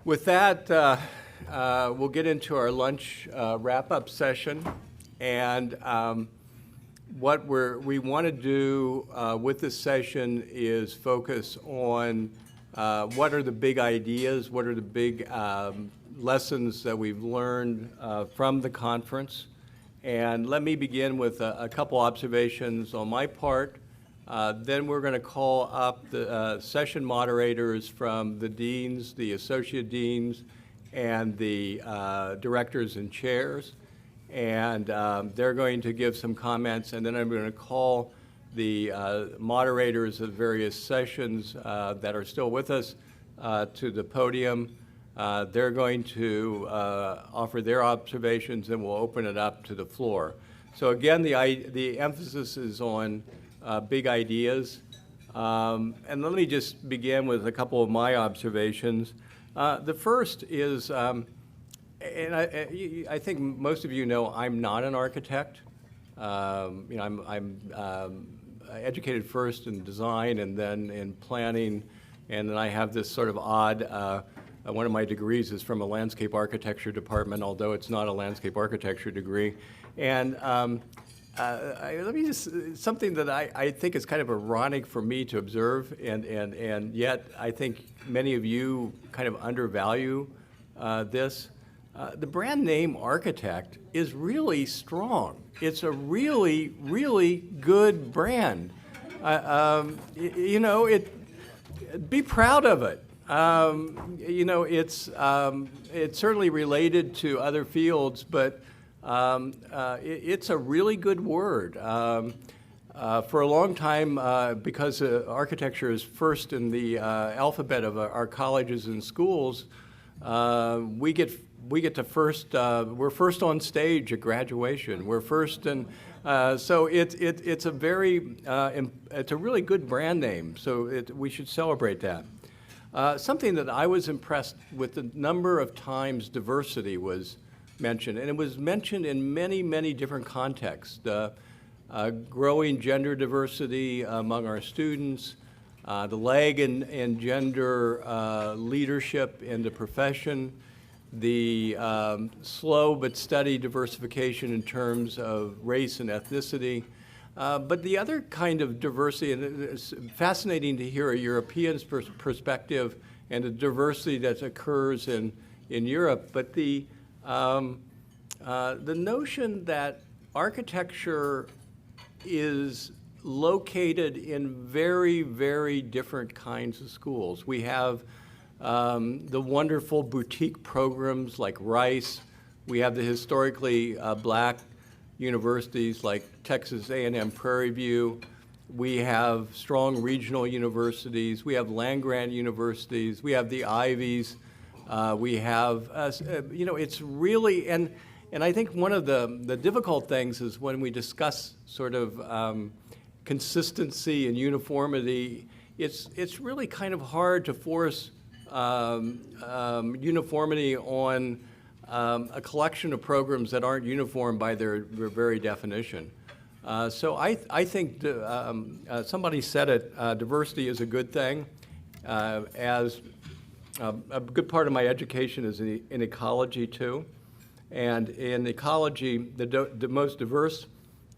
With that, we'll get into our lunch wrap-up session. And what we want to do with this session is focus on what are the big ideas, what are the big lessons that we've learned from the conference. And let me begin with a couple observations on my part. Then we're going to call up the session moderators from the deans, the associate deans, and the directors and chairs. And they're going to give some comments, and then I'm going to call the moderators of various sessions that are still with us to the podium. They're going to offer their observations, and we'll open it up to the floor. So again, the emphasis is on big ideas. And let me just begin with a couple of my observations. The first is, and I think most of you know I'm not an architect. I'm educated first in design and then in planning, and then I have this sort of odd, one of my degrees is from a landscape architecture department, although it's not a landscape architecture degree. And let me just, something that I think is kind of ironic for me to observe, and yet I think many of you kind of undervalue this. The brand name architect is really strong. It's a really, really good brand. Be proud of it. It's certainly related to other fields, but it's a really good word. For a long time, because architecture is first in the alphabet of our colleges and schools, we get to first. We're first on stage at graduation. We're first, and so it's a really good brand name. So we should celebrate that. Something that I was impressed with the number of times diversity was mentioned, and it was mentioned in many, many different contexts. Growing gender diversity among our students, the lag in gender leadership in the profession, the slow but steady diversification in terms of race and ethnicity. But the other kind of diversity, and it's fascinating to hear a European's perspective and the diversity that occurs in Europe, but the notion that architecture is located in very, very different kinds of schools. We have the wonderful boutique programs like Rice. We have the historically black universities like Texas A&M Prairie View. We have strong regional universities. We have land-grant universities. We have the Ivies. We have, it's really, and I think one of the difficult things is when we discuss sort of consistency and uniformity, it's really kind of hard to force uniformity on a collection of programs that aren't uniform by their very definition. So I think somebody said it, diversity is a good thing. As a good part of my education is in ecology too. And in ecology, the most diverse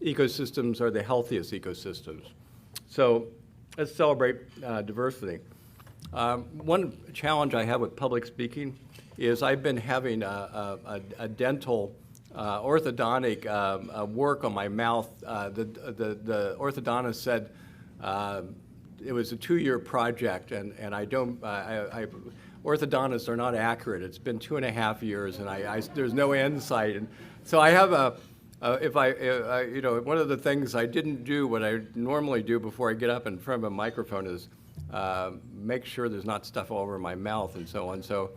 ecosystems are the healthiest ecosystems. So let's celebrate diversity. One challenge I have with public speaking is I've been having a dental orthodontic work on my mouth. The orthodontist said it was a 2-year project, and orthodontists are not accurate. It's been 2.5 years, and there's no end sight. And so I have one of the things I didn't do, what I normally do before I get up in front of a microphone is make sure there's not stuff all over my mouth and so on. So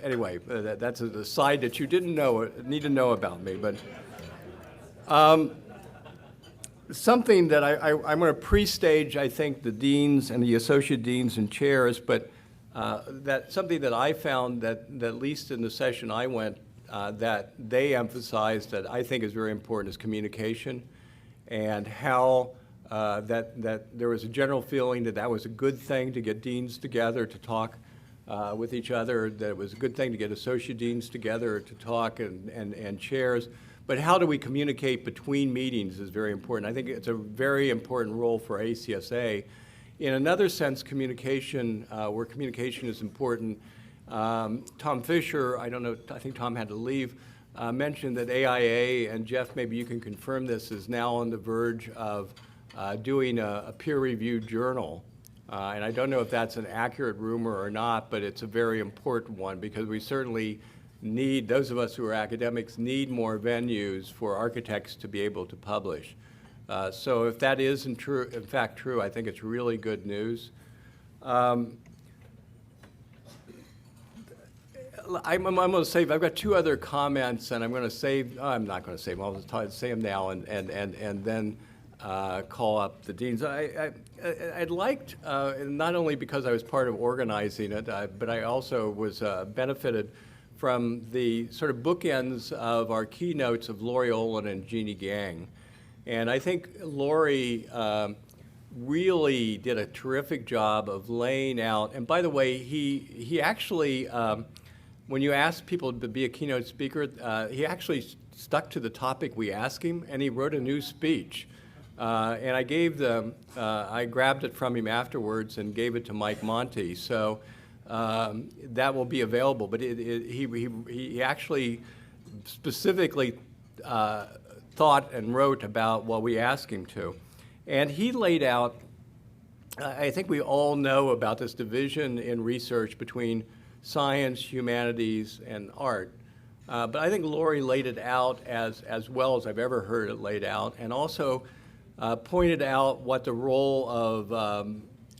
anyway, that's a side that you didn't need to know about me. But something that I'm going to pre-stage, I think, the deans and the associate deans and chairs, but something that I found that at least in the session I went, that they emphasized that I think is very important is communication, and how that there was a general feeling that was a good thing to get deans together to talk with each other, that it was a good thing to get associate deans together to talk and chairs. But how do we communicate between meetings is very important. I think it's a very important role for ACSA. In another sense, communication, where communication is important, Tom Fisher, I don't know, I think Tom had to leave, mentioned that AIA, and Jeff, maybe you can confirm this, is now on the verge of doing a peer-reviewed journal. And I don't know if that's an accurate rumor or not, but it's a very important one because we certainly need, those of us who are academics, need more venues for architects to be able to publish. So if that is in fact true, I think it's really good news. I'm going to save, I've got two other comments, and I'm going to save, I'm not going to save them, I'll say them now and then call up the deans. I'd liked, not only because I was part of organizing it, but I also was benefited from the sort of bookends of our keynotes of Lori Olin and Jeannie Gang. And I think Lori really did a terrific job of laying out, and by the way, he actually, when you ask people to be a keynote speaker, he actually stuck to the topic we asked him, and he wrote a new speech. And I gave I grabbed it from him afterwards and gave it to Mike Monty. So that will be available. But he actually specifically thought and wrote about what we asked him to. And he laid out, I think we all know about this division in research between science, humanities, and art. But I think Lori laid it out as well as I've ever heard it laid out, and also pointed out what the role of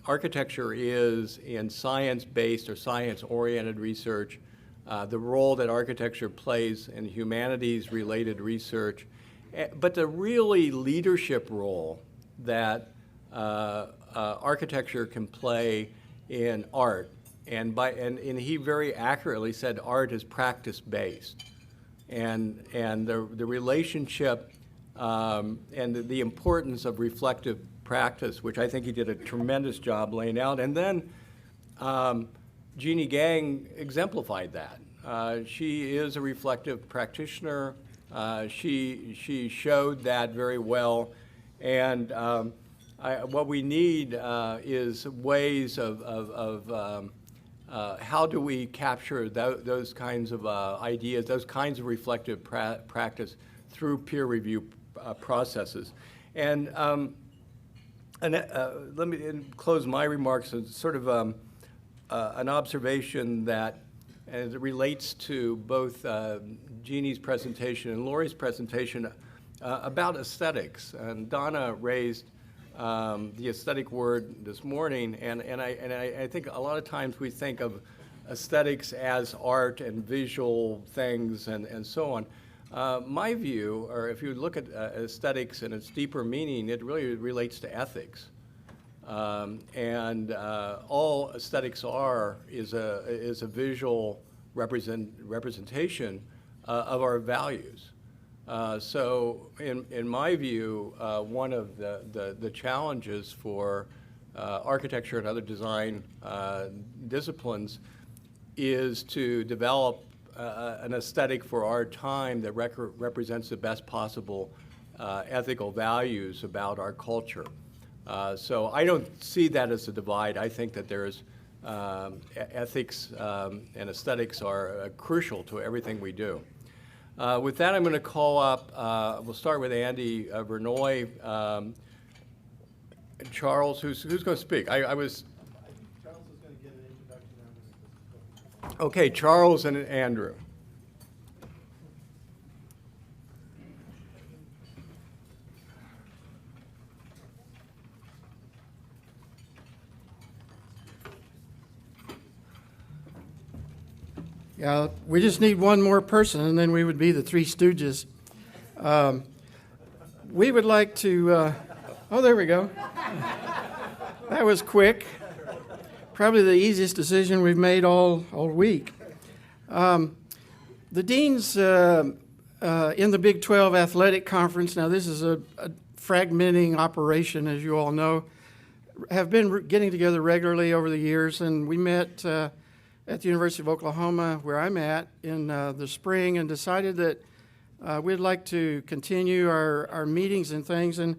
architecture is in science-based or science-oriented research, the role that architecture plays in humanities-related research, but the really leadership role that architecture can play in art. And he very accurately said art is practice-based. And the relationship and the importance of reflective practice, which I think he did a tremendous job laying out. And then Jeannie Gang exemplified that. She is a reflective practitioner. She showed that very well. And what we need is ways of how do we capture those kinds of ideas, those kinds of reflective practice through peer review processes. And let me close my remarks with sort of an observation that, as it relates to both Jeannie's presentation and Lori's presentation, about aesthetics. And Donna raised the aesthetic word this morning, and I think a lot of times we think of aesthetics as art and visual things and so on. My view, or if you look at aesthetics and its deeper meaning, it really relates to ethics. And all aesthetics is a visual representation of our values. So in my view, one of the challenges for architecture and other design disciplines is to develop an aesthetic for our time that represents the best possible ethical values about our culture. So I don't see that as a divide. I think that there's ethics and aesthetics are crucial to everything we do. With that, I'm going to call up, we'll start with Andy Vernoy. Charles, who's going to speak? Charles is going to give an introduction on this. Okay, Charles and Andrew. Yeah, we just need one more person, and then we would be the Three Stooges. We would like to, oh, there we go. That was quick. Probably the easiest decision we've made all week. The deans in the Big 12 Athletic Conference, now this is a fragmenting operation, as you all know, have been getting together regularly over the years, and we met at the University of Oklahoma, where I'm at, in the spring, and decided that we'd like to continue our meetings and things. And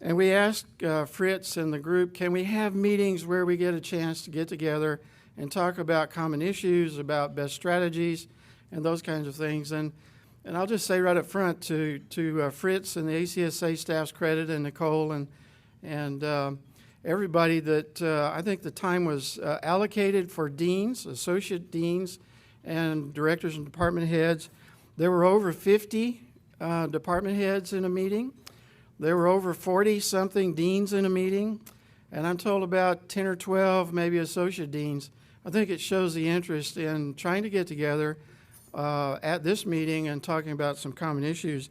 we asked Fritz and the group, can we have meetings where we get a chance to get together and talk about common issues, about best strategies, and those kinds of things. And I'll just say right up front to Fritz and the ACSA staff's credit, and Nicole and everybody, that I think the time was allocated for deans, associate deans, and directors and department heads. There were over 50 department heads in a meeting. There were over 40-something deans in a meeting, and I'm told about 10 or 12 maybe associate deans. I think it shows the interest in trying to get together at this meeting and talking about some common issues.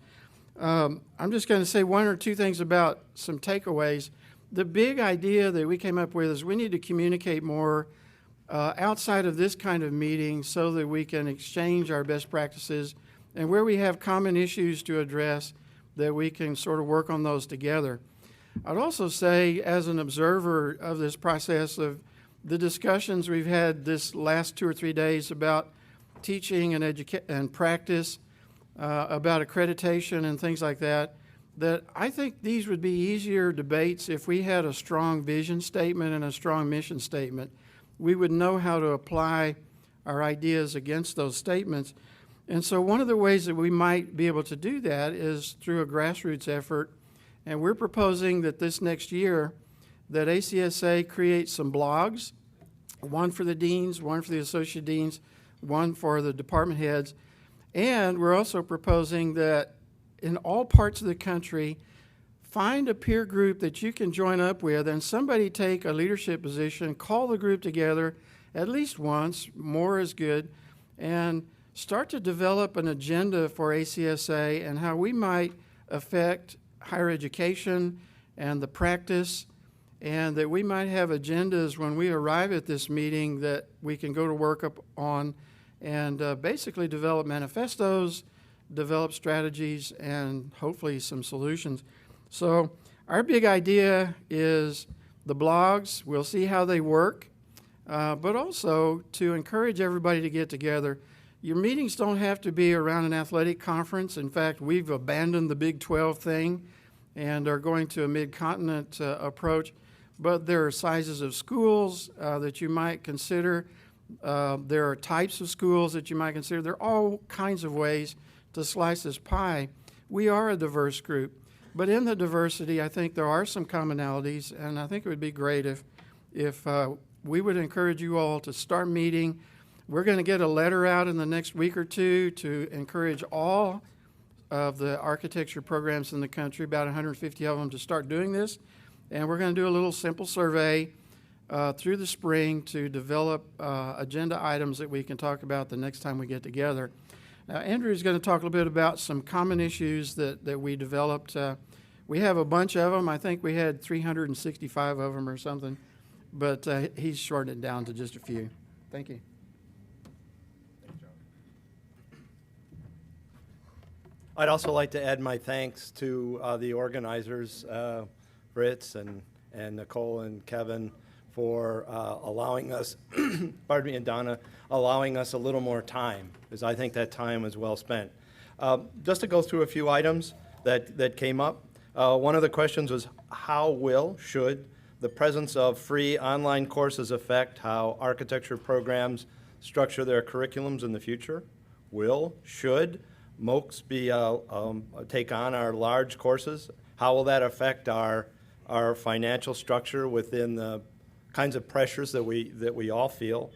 I'm just going to say one or two things about some takeaways. The big idea that we came up with is we need to communicate more outside of this kind of meeting so that we can exchange our best practices, and where we have common issues to address, that we can sort of work on those together. I'd also say, as an observer of this process, of the discussions we've had this last 2 or 3 days about teaching and practice, about accreditation and things like that, that I think these would be easier debates if we had a strong vision statement and a strong mission statement. We would know how to apply our ideas against those statements. And so one of the ways that we might be able to do that is through a grassroots effort. And we're proposing that this next year that ACSA creates some blogs, one for the deans, one for the associate deans, one for the department heads. And we're also proposing that in all parts of the country, find a peer group that you can join up with, and somebody take a leadership position, call the group together at least once, more is good, and start to develop an agenda for ACSA and how we might affect higher education and the practice, and that we might have agendas when we arrive at this meeting that we can go to work up on, and basically develop manifestos, develop strategies, and hopefully some solutions. So our big idea is the blogs. We'll see how they work, but also to encourage everybody to get together. Your meetings don't have to be around an athletic conference. In fact, we've abandoned the Big 12 thing and are going to a mid-continent approach. But there are sizes of schools that you might consider. There are types of schools that you might consider. There are all kinds of ways to slice this pie. We are a diverse group. But in the diversity, I think there are some commonalities, and I think it would be great if we would encourage you all to start meeting. We're going to get a letter out in the next week or two to encourage all of the architecture programs in the country, about 150 of them, to start doing this. And we're going to do a little simple survey through the spring to develop agenda items that we can talk about the next time we get together. Now, Andrew's going to talk a little bit about some common issues that we developed. We have a bunch of them. I think we had 365 of them or something, but he's shortened it down to just a few. Thank you. I'd also like to add my thanks to the organizers, Fritz and Nicole and Kevin, for allowing us, pardon me, and Donna, allowing us a little more time, because I think that time was well spent. Just to go through a few items that came up. One of the questions was, should the presence of free online courses affect how architecture programs structure their curriculums in the future? Should MOOCs take on our large courses? How will that affect our financial structure within the kinds of pressures that we all feel,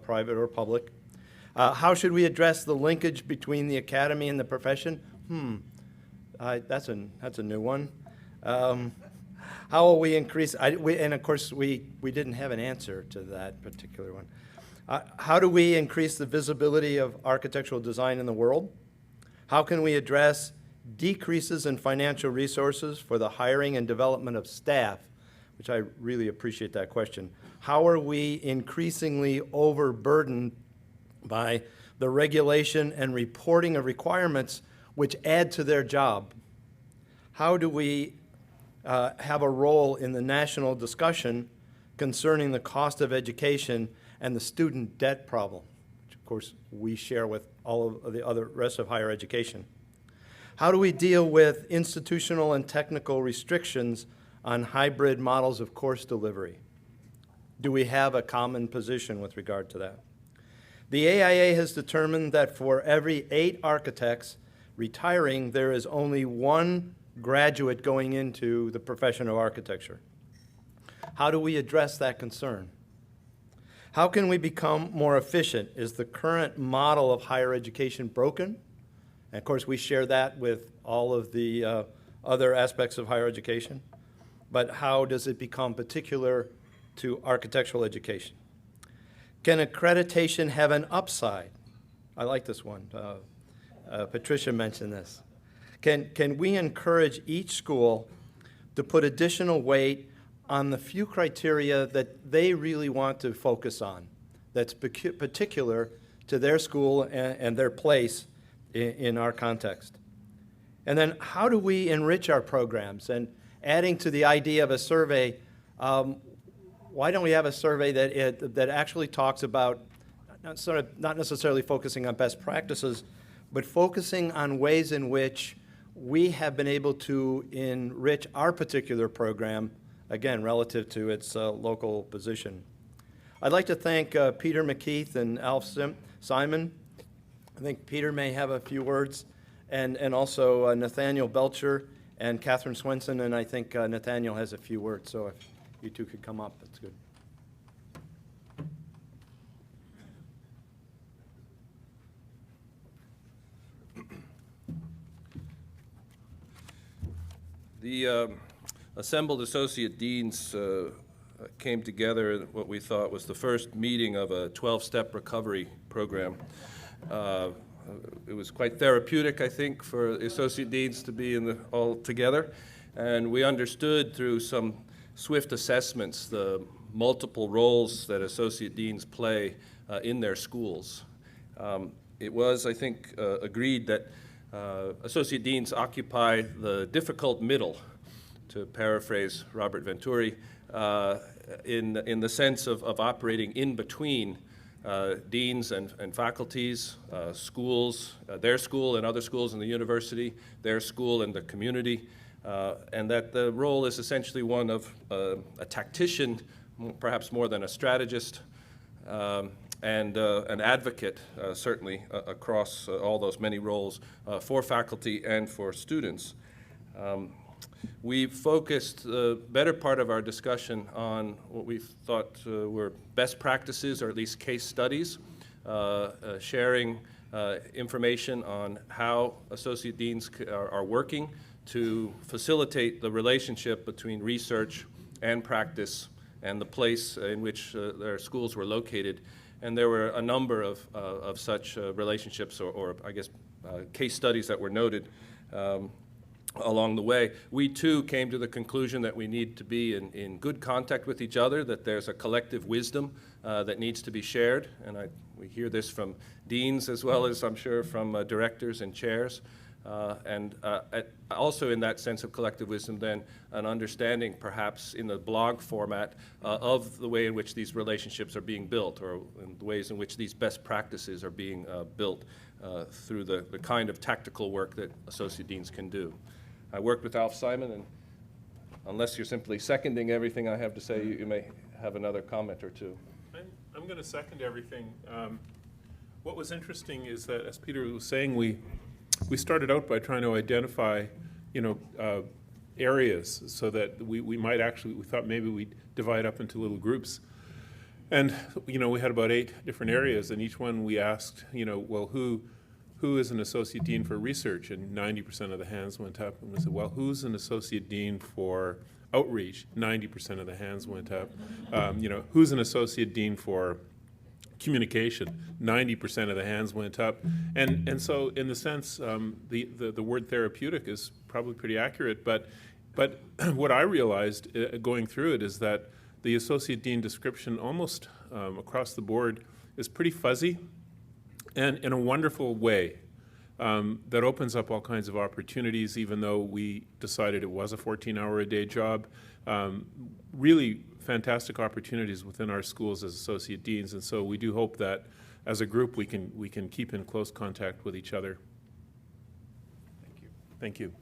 private or public? How should we address the linkage between the academy and the profession? That's a new one. How will we increase? And of course, we didn't have an answer to that particular one. How do we increase the visibility of architectural design in the world? How can we address decreases in financial resources for the hiring and development of staff, which I really appreciate that question. How are we increasingly overburdened by the regulation and reporting of requirements which add to their job? How do we have a role in the national discussion concerning the cost of education and the student debt problem, which of course we share with all of the other rest of higher education. How do we deal with institutional and technical restrictions on hybrid models of course delivery? Do we have a common position with regard to that? The AIA has determined that for every 8 architects retiring, there is only 1 graduate going into the profession of architecture. How do we address that concern? How can we become more efficient? Is the current model of higher education broken? And of course, we share that with all of the other aspects of higher education. But how does it become particular to architectural education? Can accreditation have an upside? I like this one. Patricia mentioned this. Can we encourage each school to put additional weight on the few criteria that they really want to focus on, that's particular to their school and their place in our context? And then how do we enrich our programs? And adding to the idea of a survey, why don't we have a survey that actually talks about not necessarily focusing on best practices, but focusing on ways in which we have been able to enrich our particular program, again, relative to its local position. I'd like to thank Peter McKeith and Alf Simon. I think Peter may have a few words, and also Nathaniel Belcher and Catherine Swenson, and I think Nathaniel has a few words, so if you two could come up, that's good. The assembled associate deans came together in what we thought was the first meeting of a 12-step recovery program. It was quite therapeutic, I think, for the associate deans to be all together, and we understood through some swift assessments the multiple roles that associate deans play in their schools. It was, I think, agreed that associate deans occupy the difficult middle, to paraphrase Robert Venturi, in the sense of operating in between deans and faculties, schools, their school and other schools in the university, their school and the community, and that the role is essentially one of a tactician, perhaps more than a strategist, and an advocate, certainly, across all those many roles for faculty and for students. We focused the better part of our discussion on what we thought were best practices, or at least case studies, sharing information on how associate deans are working to facilitate the relationship between research and practice and the place in which their schools were located. And there were a number of such relationships or I guess, case studies that were noted along the way. We, too, came to the conclusion that we need to be in good contact with each other, that there's a collective wisdom that needs to be shared. And we hear this from deans as well as, I'm sure, from directors and chairs. Also in that sense of collective wisdom, then an understanding perhaps in the blog format of the way in which these relationships are being built, or in the ways in which these best practices are being built through the kind of tactical work that associate deans can do. I worked with Alf Simon, and unless you're simply seconding everything I have to say, you may have another comment or two. I'm going to second everything. What was interesting is that, as Peter was saying, we started out by trying to identify, areas so that we might actually, we thought maybe we'd divide up into little groups. And, we had about 8 different areas, and each one we asked, well, who is an associate dean for research? And 90% of the hands went up. And we said, well, who's an associate dean for outreach? 90% of the hands went up. Who's an associate dean for communication? 90% of the hands went up. And so in the sense, the word therapeutic is probably pretty accurate, but what I realized going through it is that the associate dean description almost across the board is pretty fuzzy, and in a wonderful way that opens up all kinds of opportunities, even though we decided it was a 14-hour-a-day job. Really fantastic opportunities within our schools as associate deans, and so we do hope that as a group we can keep in close contact with each other. Thank you.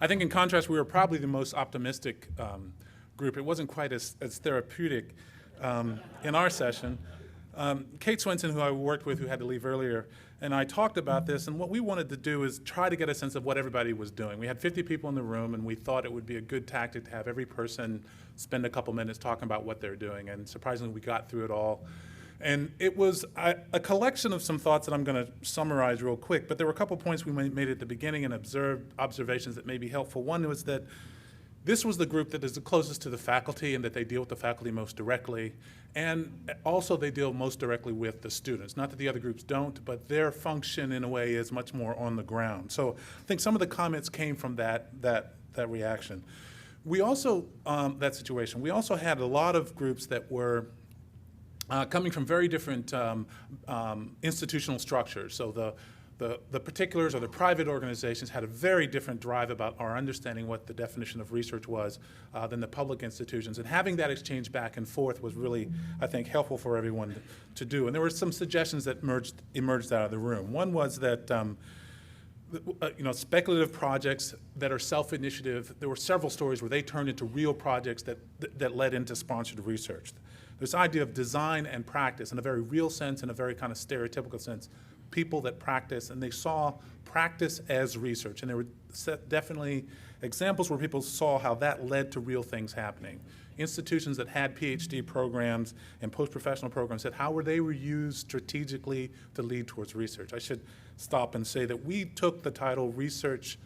I think in contrast, we were probably the most optimistic group. It wasn't quite as therapeutic in our session. Kate Swenson, who I worked with, who had to leave earlier, and I talked about this, and what we wanted to do is try to get a sense of what everybody was doing. We had 50 people in the room, and we thought it would be a good tactic to have every person spend a couple minutes talking about what they're doing, and surprisingly, we got through it all. And it was a collection of some thoughts that I'm going to summarize real quick, but there were a couple points we made at the beginning and observations that may be helpful. One was that this was the group that is the closest to the faculty and that they deal with the faculty most directly. And also they deal most directly with the students. Not that the other groups don't, but their function in a way is much more on the ground. So I think some of the comments came from that reaction. We also, that situation, we also had a lot of groups that were coming from very different institutional structures. So the particulars or the private organizations had a very different drive about our understanding what the definition of research was than the public institutions. And having that exchange back and forth was really, I think, helpful for everyone to do. And there were some suggestions that emerged out of the room. One was that speculative projects that are self-initiative, there were several stories where they turned into real projects that led into sponsored research. This idea of design and practice in a very real sense, in a very kind of stereotypical sense, people that practice, and they saw practice as research. And there were definitely examples where people saw how that led to real things happening. Institutions that had PhD programs and post-professional programs said how they were used strategically to lead towards research. I should stop and say that we took the title research,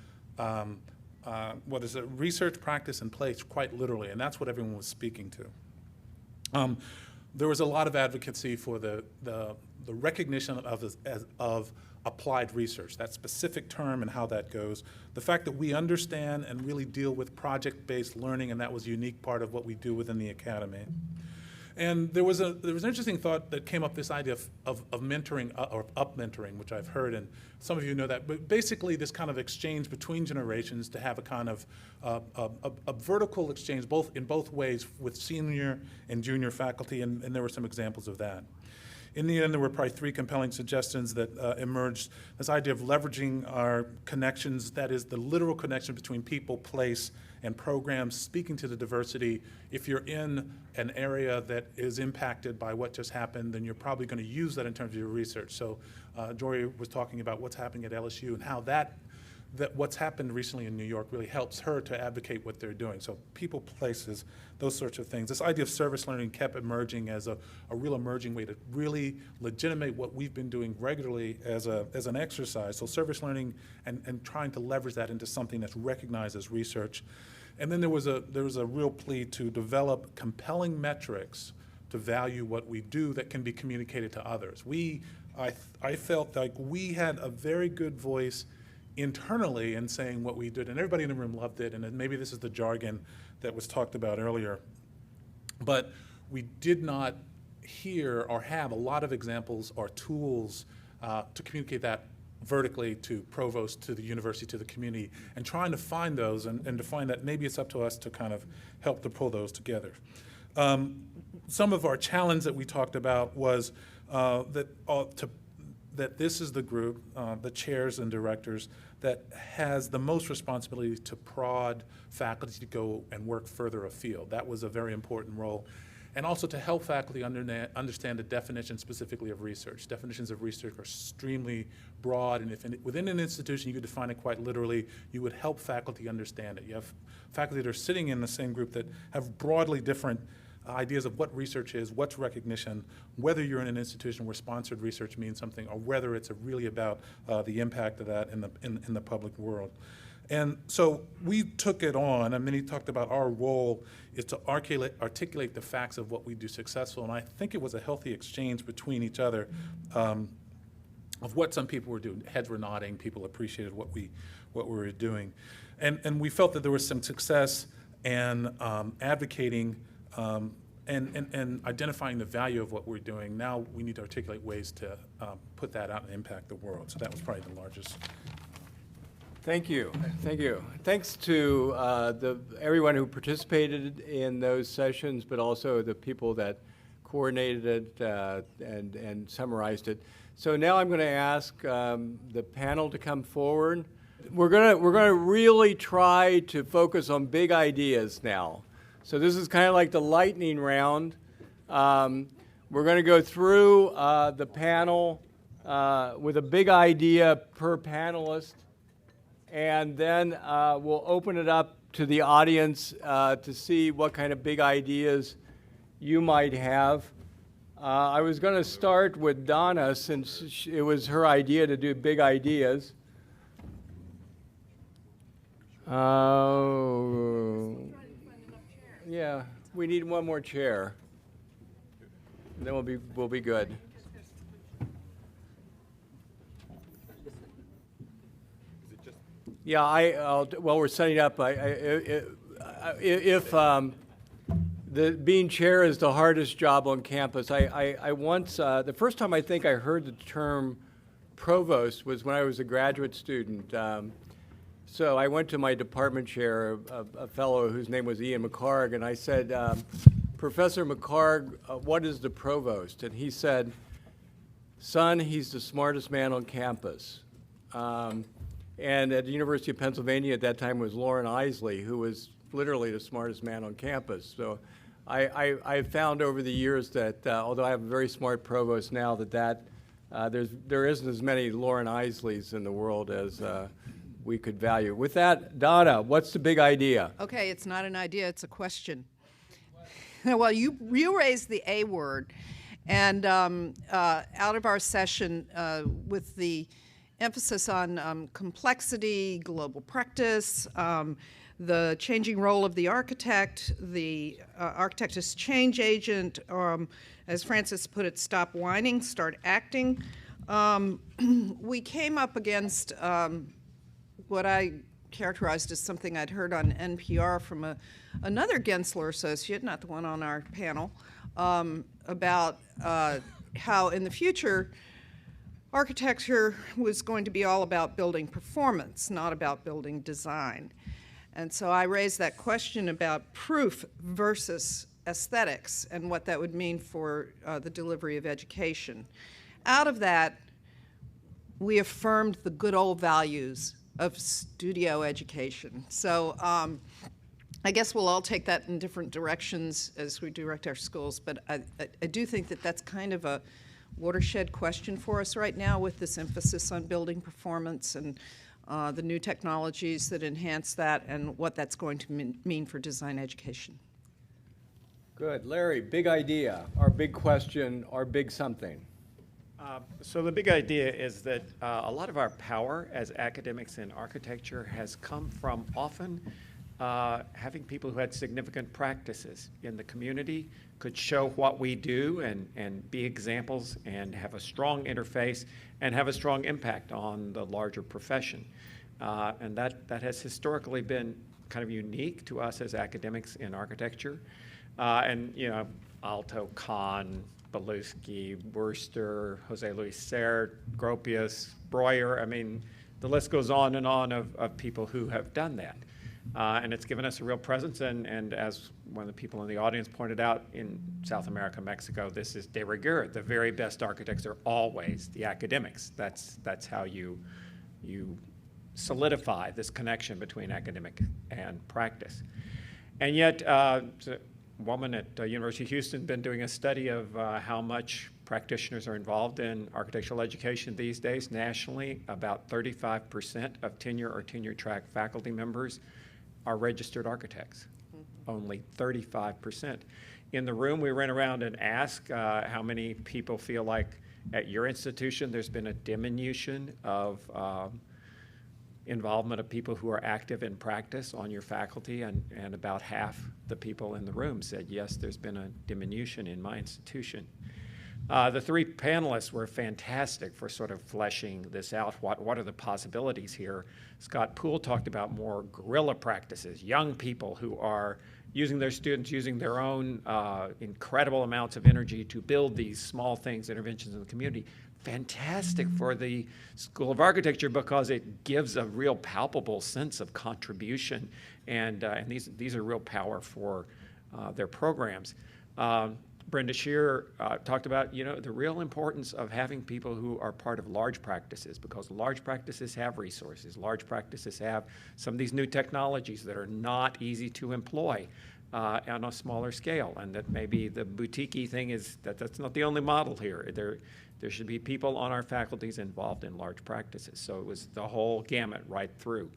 research, practice, and place quite literally, and that's what everyone was speaking to. There was a lot of advocacy for the recognition of applied research, that specific term and how that goes. The fact that we understand and really deal with project-based learning, and that was a unique part of what we do within the academy. And there was an interesting thought that came up, this idea of mentoring or up-mentoring, which I've heard, and some of you know that, but basically this kind of exchange between generations to have a kind of a vertical exchange in both ways with senior and junior faculty, and there were some examples of that. In the end, there were probably 3 compelling suggestions that emerged. This idea of leveraging our connections, that is the literal connection between people, place, and programs, speaking to the diversity. If you're in an area that is impacted by what just happened, then you're probably going to use that in terms of your research. So Jory was talking about what's happening at LSU and how that what's happened recently in New York really helps her to advocate what they're doing. So people, places, those sorts of things. This idea of service learning kept emerging as a real emerging way to really legitimate what we've been doing regularly as an exercise. So service learning and trying to leverage that into something that's recognized as research. And then there was a real plea to develop compelling metrics to value what we do that can be communicated to others. I felt like we had a very good voice internally in saying what we did, and everybody in the room loved it, and maybe this is the jargon that was talked about earlier, but we did not hear or have a lot of examples or tools to communicate that vertically to provost, to the university, to the community, and trying to find those and to find that maybe it's up to us to kind of help to pull those together. Some of our challenge that we talked about was that this is the group, the chairs and directors, that has the most responsibility to prod faculty to go and work further afield. That was a very important role. And also to help faculty understand the definition specifically of research. Definitions of research are extremely broad, and if within an institution you could define it quite literally, you would help faculty understand it. You have faculty that are sitting in the same group that have broadly different ideas of what research is, what's recognition, whether you're in an institution where sponsored research means something, or whether it's really about the impact of that in the public world. And so we took it on. I mean, he talked about our role is to articulate the facts of what we do successful, and I think it was a healthy exchange between each other of what some people were doing. Heads were nodding, people appreciated what we were doing. And we felt that there was some success in advocating and identifying the value of what we're doing. Now we need to articulate ways to put that out and impact the world. So that was probably the largest Thank you. Thank you. Thanks to everyone who participated in those sessions, but also the people that coordinated it and summarized it. So now I'm going to ask the panel to come forward. We're gonna really try to focus on big ideas now. So this is kind of like the lightning round. We're going to go through the panel with a big idea per panelist, and then we'll open it up to the audience to see what kind of big ideas you might have. I was going to start with Donna, since it was her idea to do big ideas. Yeah, we need one more chair. And then we'll be good. Yeah, while we're setting up, being chair is the hardest job on campus. I once, the first time I think I heard the term provost was when I was a graduate student. So I went to my department chair, a fellow whose name was Ian McCarg, and I said, Professor McCarg, what is the provost? And he said, son, he's the smartest man on campus. And at the University of Pennsylvania at that time was Lauren Isley, who was literally the smartest man on campus. So I've found over the years that although I have a very smart provost now, there isn't as many Lauren Isleys in the world as we could value. With that, Donna, what's the big idea? Okay, it's not an idea, it's a question. Well, you raised the A word, and out of our session with the emphasis on complexity, global practice, the changing role of the architect as change agent, as Francis put it, stop whining, start acting. We came up against what I characterized as something I'd heard on NPR from another Gensler associate, not the one on our panel, about how in the future architecture was going to be all about building performance, not about building design. And so I raised that question about proof versus aesthetics and what that would mean for the delivery of education. Out of that, we affirmed the good old values of studio education. So I guess we'll all take that in different directions as we direct our schools, but I do think that that's kind of a watershed question for us right now with this emphasis on building performance and the new technologies that enhance that and what that's going to mean for design education. Good. Larry, big idea, our big question, our big something. So the big idea is that a lot of our power as academics in architecture has come from often having people who had significant practices in the community could show what we do and be examples and have a strong interface and have a strong impact on the larger profession. And that has historically been kind of unique to us as academics in architecture. And, you know, Aalto, Kahn, Belusky, Worcester, Jose Luis Serre, Gropius, Breuer. I mean, the list goes on and on of people who have done that. And it's given us a real presence, and as one of the people in the audience pointed out, in South America, Mexico, this is de rigueur. The very best architects are always the academics. That's how you solidify this connection between academic and practice. And yet, a woman at University of Houston has been doing a study of how much practitioners are involved in architectural education these days. Nationally, about 35% of tenure or tenure-track faculty members are registered architects, only 35%. In the room, we ran around and asked how many people feel like at your institution there's been a diminution of involvement of people who are active in practice on your faculty, and about half the people in the room said, yes, there's been a diminution in my institution. The three panelists were fantastic for sort of fleshing this out. What are the possibilities here? Scott Poole talked about more guerrilla practices, young people who are using their students, using their own incredible amounts of energy to build these small things, interventions in the community. fantastic for the School of Architecture because it gives a real palpable sense of contribution, and these are real power for their programs. Brenda Shearer talked about, the real importance of having people who are part of large practices, because large practices have resources. Large practices have some of these new technologies that are not easy to employ on a smaller scale, and that maybe the boutique-y thing is that's not the only model here. There should be people on our faculties involved in large practices. So it was the whole gamut right through.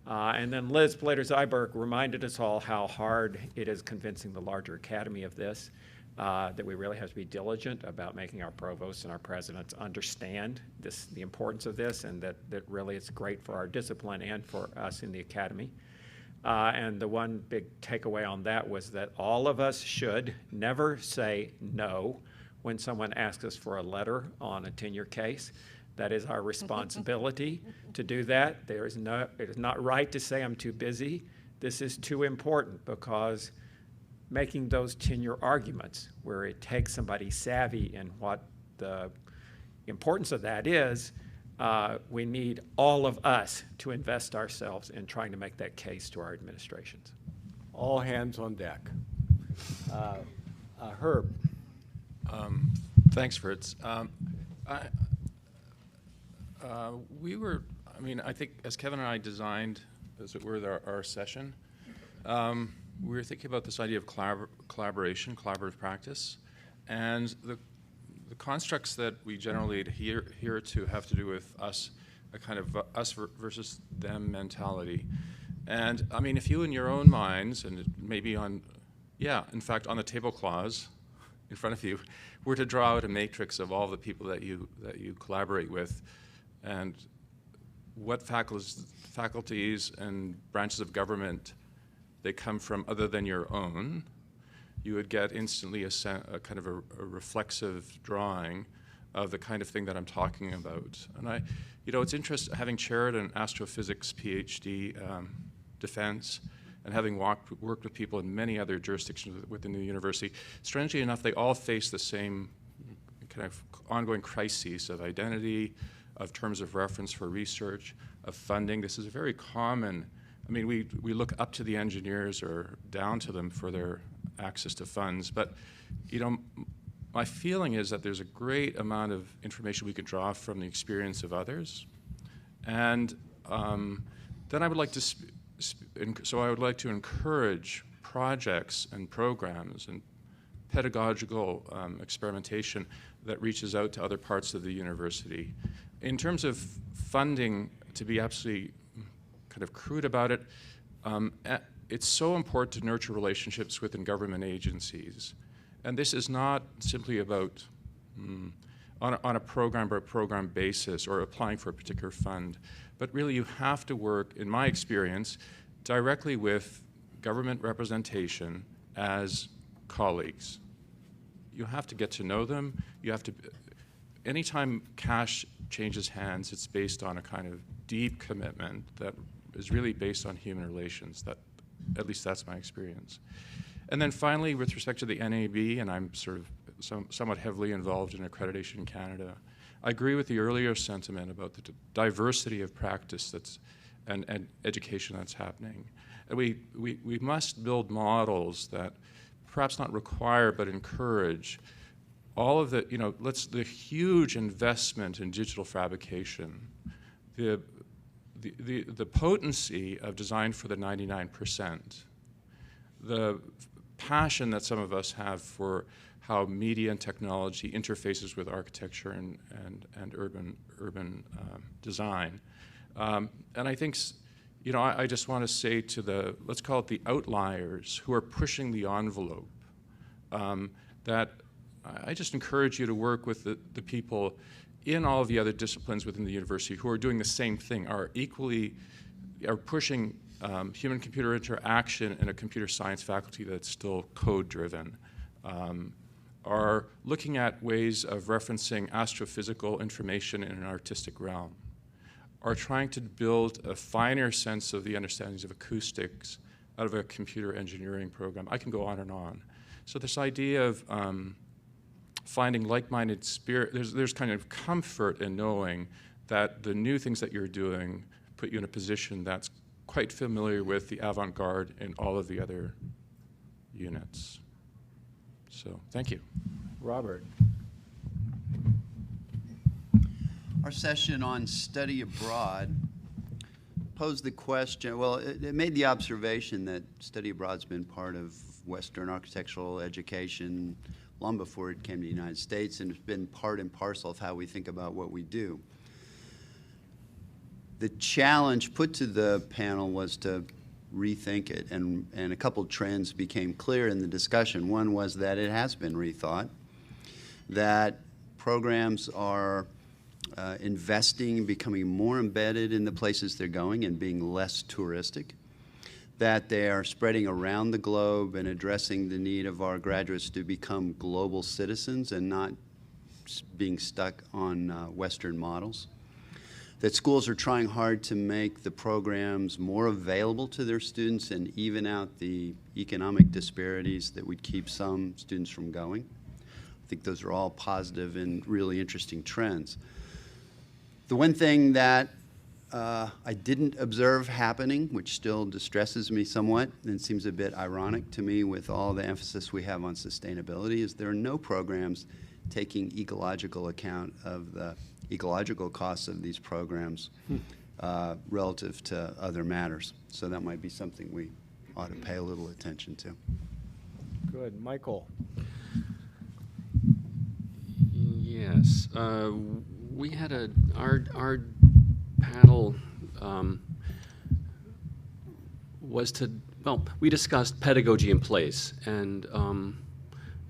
And then Liz Plater-Zyberg reminded us all how hard it is convincing the larger academy of this, that we really have to be diligent about making our provosts and our presidents understand the importance of this, and that really it's great for our discipline and for us in the academy. And the one big takeaway on that was that all of us should never say no when someone asks us for a letter on a tenure case. That is our responsibility to do that. It is not right to say I'm too busy. This is too important, because making those tenure arguments where it takes somebody savvy in what the importance of that is, we need all of us to invest ourselves in trying to make that case to our administrations. All hands on deck. Herb. Thanks, Fritz. I think as Kevin and I designed, as it were, our session, we were thinking about this idea of collaboration, collaborative practice, and the constructs that we generally adhere to have to do with us, a kind of us versus them mentality. And I mean, if you in your own minds, and maybe in fact on the tablecloths in front of you, were to draw out a matrix of all the people that you collaborate with, and what faculties and branches of government they come from other than your own, you would get instantly a kind of a reflexive drawing of the kind of thing that I'm talking about. And it's interesting, having chaired an astrophysics PhD defense, and having worked with people in many other jurisdictions within the university, strangely enough, they all face the same kind of ongoing crises of identity, of terms of reference for research, of funding. This is a very common, we look up to the engineers or down to them for their access to funds, but my feeling is that there's a great amount of information we could draw from the experience of others. And then I would like to I would like to encourage projects and programs and pedagogical experimentation that reaches out to other parts of the university. In terms of funding, to be absolutely kind of crude about it, it's so important to nurture relationships within government agencies. And this is not simply about on a program-by-program basis or applying for a particular fund, but really you have to work, in my experience, directly with government representation as colleagues. You have to get to know them. You have to, anytime cash changes hands, it's based on a kind of deep commitment that is really based on human relations. At least that's my experience. And then finally, with respect to the NAB, and I'm sort of somewhat heavily involved in accreditation in Canada, I agree with the earlier sentiment about the diversity of practice and education that's happening. And we must build models that perhaps not require but encourage all of the, the huge investment in digital fabrication, the potency of design for the 99%, the passion that some of us have for how media and technology interfaces with architecture and urban design. And I think, I just want to say to let's call it the outliers who are pushing the envelope, that I just encourage you to work with the people in all of the other disciplines within the university who are doing the same thing, are pushing human-computer interaction in a computer science faculty that's still code-driven, are looking at ways of referencing astrophysical information in an artistic realm, are trying to build a finer sense of the understandings of acoustics out of a computer engineering program. I can go on and on. So this idea of finding like-minded spirit. There's kind of comfort in knowing that the new things that you're doing put you in a position that's quite familiar with the avant-garde in all of the other units. So, thank you. Robert. Our session on study abroad posed the question, well, it made the observation that study abroad's been part of Western architectural education long before it came to the United States, and it's been part and parcel of how we think about what we do. The challenge put to the panel was to rethink it, and a couple trends became clear in the discussion. One was that it has been rethought, that programs are investing, becoming more embedded in the places they're going and being less touristic, that they are spreading around the globe and addressing the need of our graduates to become global citizens and not being stuck on Western models, that schools are trying hard to make the programs more available to their students and even out the economic disparities that would keep some students from going. I think those are all positive and really interesting trends. The one thing that I didn't observe happening, which still distresses me somewhat and seems a bit ironic to me with all the emphasis we have on sustainability, is there are no programs taking ecological account of the ecological costs of these programs relative to other matters. So that might be something we ought to pay a little attention to. Good. Michael. Yes. We had our panel was to, well, we discussed pedagogy in place, and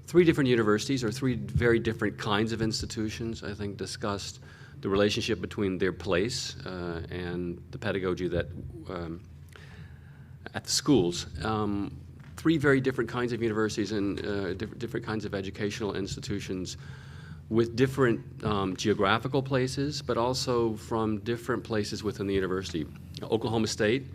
3 different universities, or 3 very different kinds of institutions, I think, discussed the relationship between their place and the pedagogy that at the schools. 3 very different kinds of universities and different kinds of educational institutions with different geographical places, but also from different places within the university. Oklahoma State,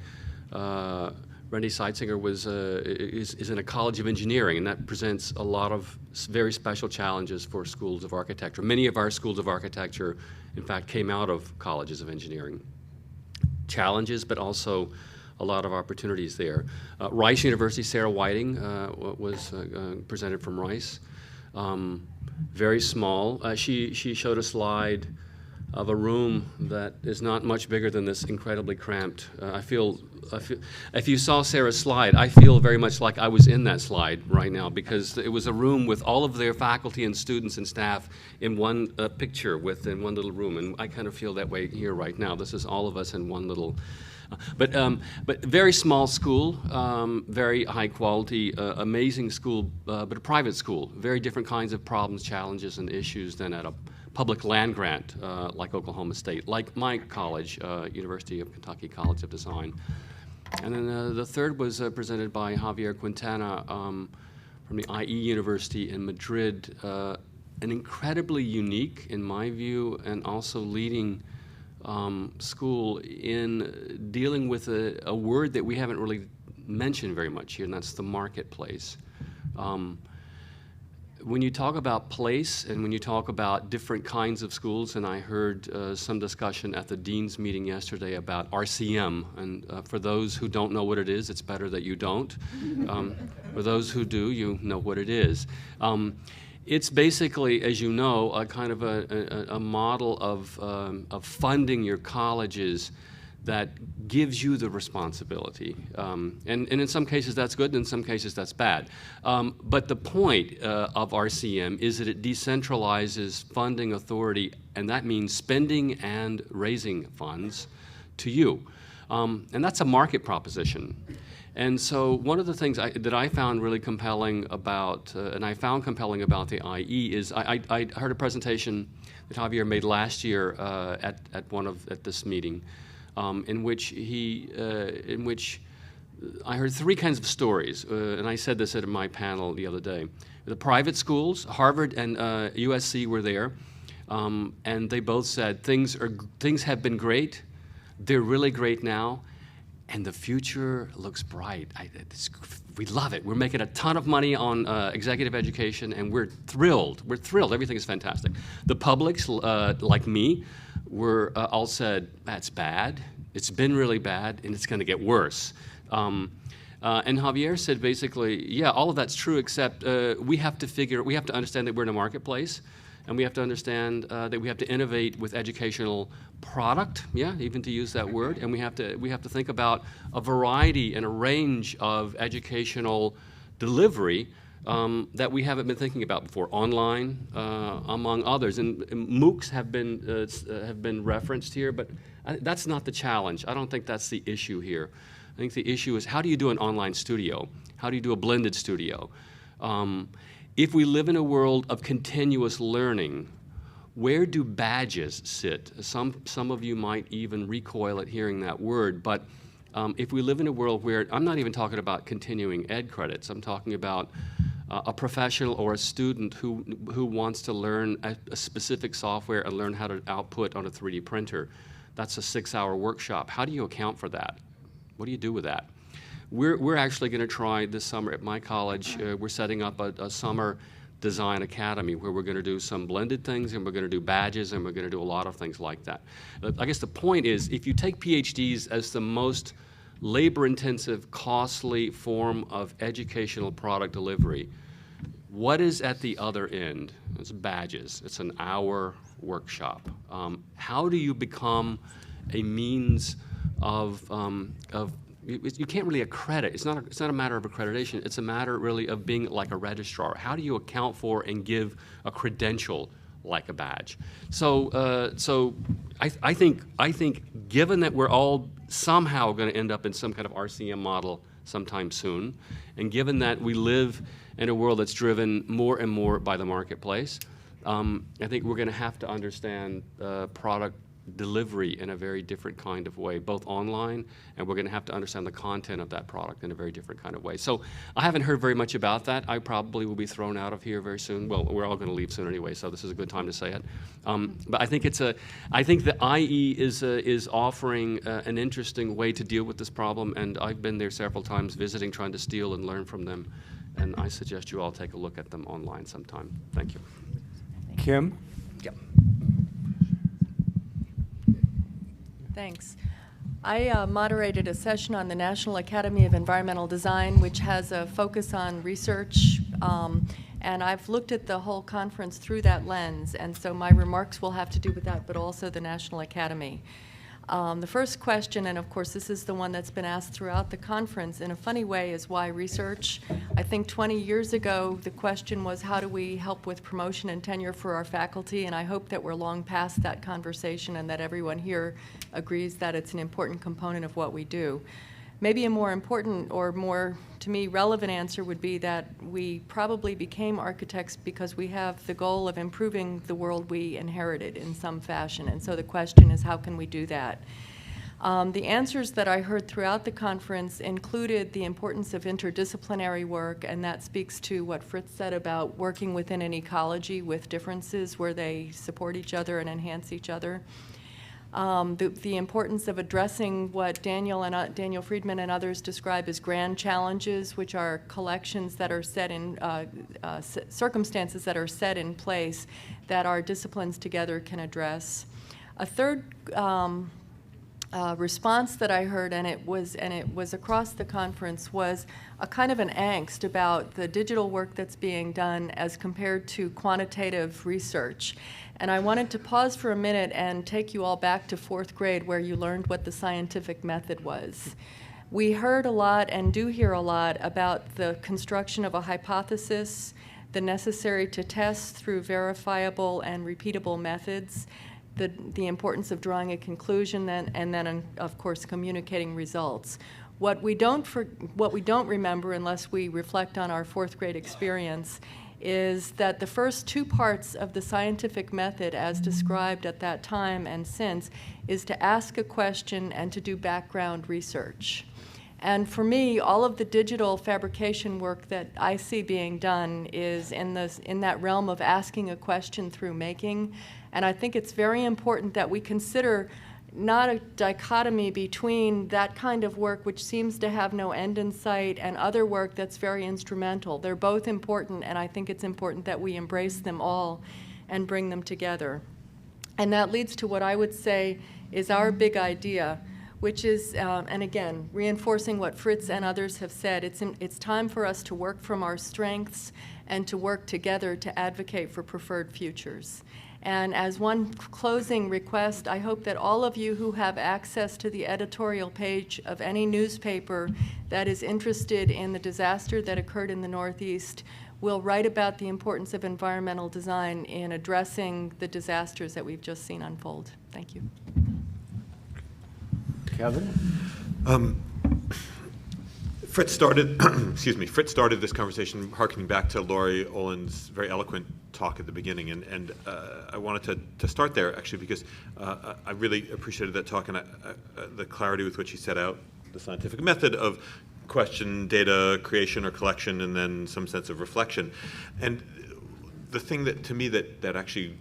Randy Seitzinger is in a college of engineering, and that presents a lot of very special challenges for schools of architecture. Many of our schools of architecture, in fact, came out of colleges of engineering. Challenges, but also a lot of opportunities there. Rice University, Sarah Whiting was presented from Rice. Very small. She showed a slide of a room that is not much bigger than this incredibly cramped. I feel, if you saw Sarah's slide, I feel very much like I was in that slide right now, because it was a room with all of their faculty and students and staff in one picture within one little room, and I kind of feel that way here right now. This is all of us in one little. But very small school, very high quality, amazing school, but a private school. Very different kinds of problems, challenges, and issues than at a public land grant like Oklahoma State, like my college, University of Kentucky College of Design. And then the third was presented by Javier Quintana from the IE University in Madrid, an incredibly unique, in my view, and also leading school in dealing with a word that we haven't really mentioned very much here, and that's the marketplace. When you talk about place and when you talk about different kinds of schools, and I heard some discussion at the dean's meeting yesterday about RCM, and for those who don't know what it is, it's better that you don't. For those who do, you know what it is. It's basically, as you know, a kind of a model of funding your colleges that gives you the responsibility. And in some cases that's good, and in some cases that's bad. But the point of RCM is that it decentralizes funding authority, and that means spending and raising funds to you. And that's a market proposition. And so one of the things that I found really compelling about, and I found compelling about the IE, is I heard a presentation that Javier made last year at this meeting, in which I heard 3 kinds of stories, and I said this at my panel the other day. The private schools, Harvard and USC were there, and they both said things have been great, they're really great now, and the future looks bright. We love it. We're making a ton of money on executive education, and we're thrilled. We're thrilled. Everything is fantastic. The publics, like me, were all said, that's bad. It's been really bad, and it's going to get worse. And Javier said basically, yeah, all of that's true, except we have to understand that we're in a marketplace, and we have to understand that we have to innovate with educational product, yeah, even to use that word, and we have to think about a variety and a range of educational delivery that we haven't been thinking about before, online, among others. And MOOCs have been referenced here, but that's not the challenge. I don't think that's the issue here. I think the issue is, how do you do an online studio? How do you do a blended studio? If we live in a world of continuous learning, where do badges sit? Some of you might even recoil at hearing that word, but if we live in a world where, I'm not even talking about continuing ed credits, I'm talking about a professional or a student who wants to learn a specific software and learn how to output on a 3D printer. That's a 6-hour workshop. How do you account for that? What do you do with that? We're actually going to try this summer at my college. We're setting up a summer design academy where we're going to do some blended things, and we're going to do badges, and we're going to do a lot of things like that. I guess the point is, if you take PhDs as the most labor-intensive, costly form of educational product delivery, what is at the other end? It's badges. It's an hour workshop. How do you become a means of you can't really accredit. It's not a matter of accreditation. It's a matter really of being like a registrar. How do you account for and give a credential like a badge? So I think given that we're all somehow going to end up in some kind of RCM model sometime soon, and given that we live in a world that's driven more and more by the marketplace, I think we're going to have to understand product delivery in a very different kind of way, both online, and we're going to have to understand the content of that product in a very different kind of way. So I haven't heard very much about that. I probably will be thrown out of here very soon. Well, we're all going to leave soon anyway, so this is a good time to say it. But I think I think the IE is offering an interesting way to deal with this problem, and I've been there several times visiting, trying to steal and learn from them, and I suggest you all take a look at them online sometime. Thank you. Kim? Yep. Thanks. I moderated a session on the National Academy of Environmental Design, which has a focus on research, and I've looked at the whole conference through that lens, and so my remarks will have to do with that, but also the National Academy. The first question, and of course this is the one that's been asked throughout the conference in a funny way, is why research? I think 20 years ago the question was, how do we help with promotion and tenure for our faculty? And I hope that we're long past that conversation and that everyone here agrees that it's an important component of what we do. Maybe a more important or more, to me, relevant answer would be that we probably became architects because we have the goal of improving the world we inherited in some fashion. And so the question is, how can we do that? The answers that I heard throughout the conference included the importance of interdisciplinary work, and that speaks to what Fritz said about working within an ecology with differences where they support each other and enhance each other. The importance of addressing what Daniel Friedman and others describe as grand challenges, which are collections that are set in circumstances that are set in place that our disciplines together can address. A third response that I heard, and it was across the conference, was a kind of an angst about the digital work that's being done as compared to quantitative research. And I wanted to pause for a minute and take you all back to 4th grade, where you learned what the scientific method was. We heard a lot and do hear a lot about the construction of a hypothesis, the necessary to test through verifiable and repeatable methods, the importance of drawing a conclusion, and then, of course, communicating results. What we don't remember, unless we reflect on our 4th grade experience, is that the first 2 parts of the scientific method, as described at that time and since, is to ask a question and to do background research. And for me, all of the digital fabrication work that I see being done is in that realm of asking a question through making. And I think it's very important that we consider not a dichotomy between that kind of work, which seems to have no end in sight, and other work that's very instrumental. They're both important, and I think it's important that we embrace them all and bring them together. And that leads to what I would say is our big idea, which is, and again, reinforcing what Fritz and others have said, it's time for us to work from our strengths and to work together to advocate for preferred futures. And as one closing request, I hope that all of you who have access to the editorial page of any newspaper that is interested in the disaster that occurred in the Northeast will write about the importance of environmental design in addressing the disasters that we've just seen unfold. Thank you. Kevin? Fritz started, excuse me, Fritz started this conversation harkening back to Laurie Olin's very eloquent talk at the beginning, and I wanted to start there actually because I really appreciated that talk and the clarity with which he set out the scientific method of question, data creation or collection, and then some sense of reflection. And the thing that to me that actually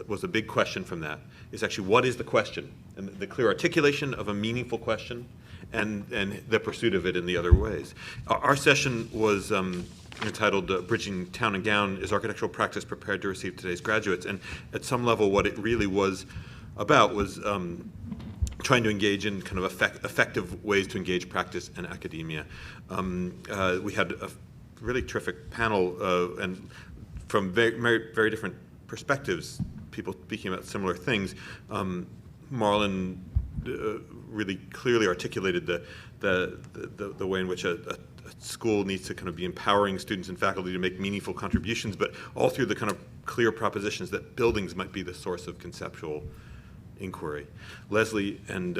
was a big question from that is actually what is the question, and the clear articulation of a meaningful question and the pursuit of it in the other ways. Our session was entitled Bridging Town and Gown, Is Architectural Practice Prepared to Receive Today's Graduates? And at some level what it really was about was trying to engage in kind of effective ways to engage practice and academia. We had a really terrific panel and from very different perspectives, people speaking about similar things. Marlon really clearly articulated the way in which a school needs to kind of be empowering students and faculty to make meaningful contributions, but all through the kind of clear propositions that buildings might be the source of conceptual inquiry. Leslie and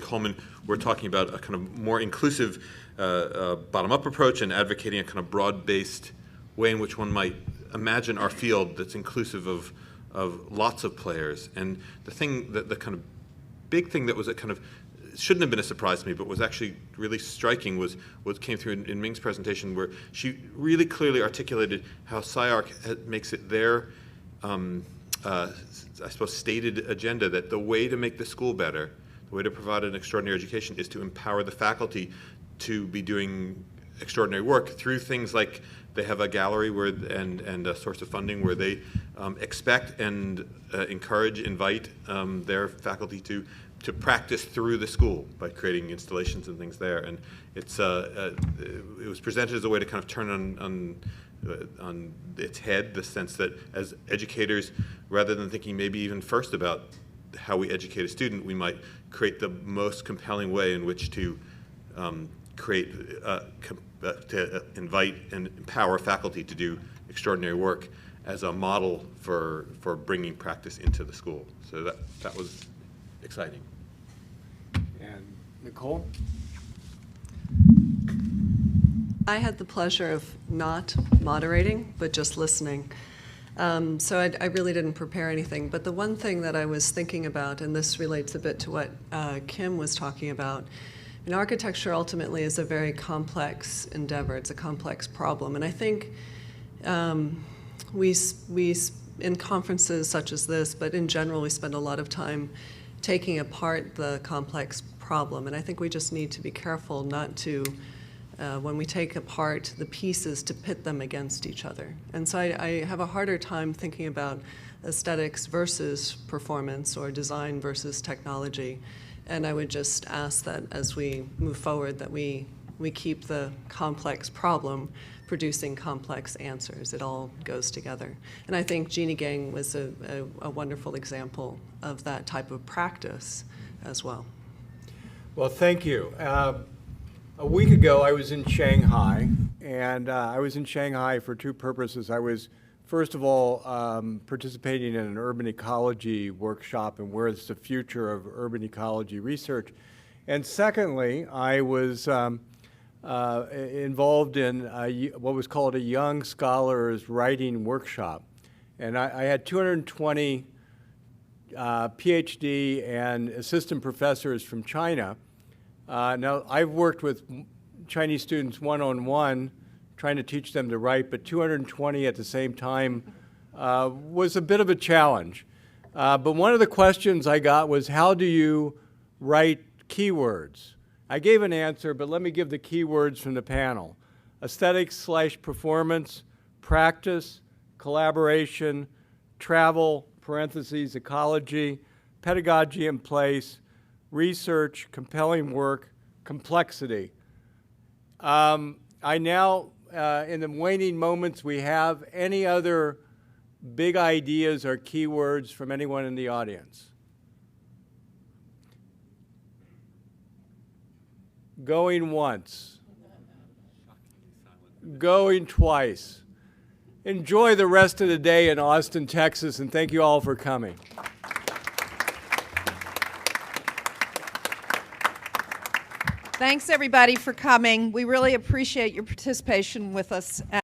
Coleman were talking about a kind of more inclusive bottom-up approach and advocating a kind of broad-based way in which one might imagine our field that's inclusive of lots of players. And the kind of big thing that was a kind of shouldn't have been a surprise to me, but was actually really striking was what came through in Ming's presentation, where she really clearly articulated how SciArc makes it their, I suppose, stated agenda that the way to make the school better, the way to provide an extraordinary education is to empower the faculty to be doing extraordinary work through things like they have a gallery and a source of funding where they expect and encourage, invite their faculty to practice through the school by creating installations and things there. And it was presented as a way to kind of turn on its head the sense that as educators, rather than thinking maybe even first about how we educate a student, we might create the most compelling way in which to to invite and empower faculty to do extraordinary work as a model for bringing practice into the school. So that was exciting. And Nicole? I had the pleasure of not moderating, but just listening. So I really didn't prepare anything. But the one thing that I was thinking about, and this relates a bit to what Kim was talking about, and architecture ultimately is a very complex endeavor. It's a complex problem. And I think we in conferences such as this, but in general, we spend a lot of time taking apart the complex problem. And I think we just need to be careful not to, when we take apart the pieces, to pit them against each other. And so I have a harder time thinking about aesthetics versus performance or design versus technology. And I would just ask that as we move forward that we keep the complex problem producing complex answers. It all goes together. And I think Jeannie Gang was a wonderful example of that type of practice as well. Well, thank you. A week ago, I was in Shanghai, and I was in Shanghai for two purposes. I was, first of all, participating in an urban ecology workshop and where is the future of urban ecology research. And secondly, I was involved in what was called a Young Scholars Writing Workshop. And I had 220 PhD and assistant professors from China. Now, I've worked with Chinese students one-on-one, trying to teach them to write, but 220 at the same time was a bit of a challenge. But one of the questions I got was, how do you write keywords? I gave an answer, but let me give the keywords from the panel. Aesthetics/performance, practice, collaboration, travel, parentheses, ecology, pedagogy in place, research, compelling work, complexity. I now, in the waning moments we have, any other big ideas or keywords from anyone in the audience? Going once. Going twice. Enjoy the rest of the day in Austin, Texas, and thank you all for coming. Thanks, everybody, for coming. We really appreciate your participation with us.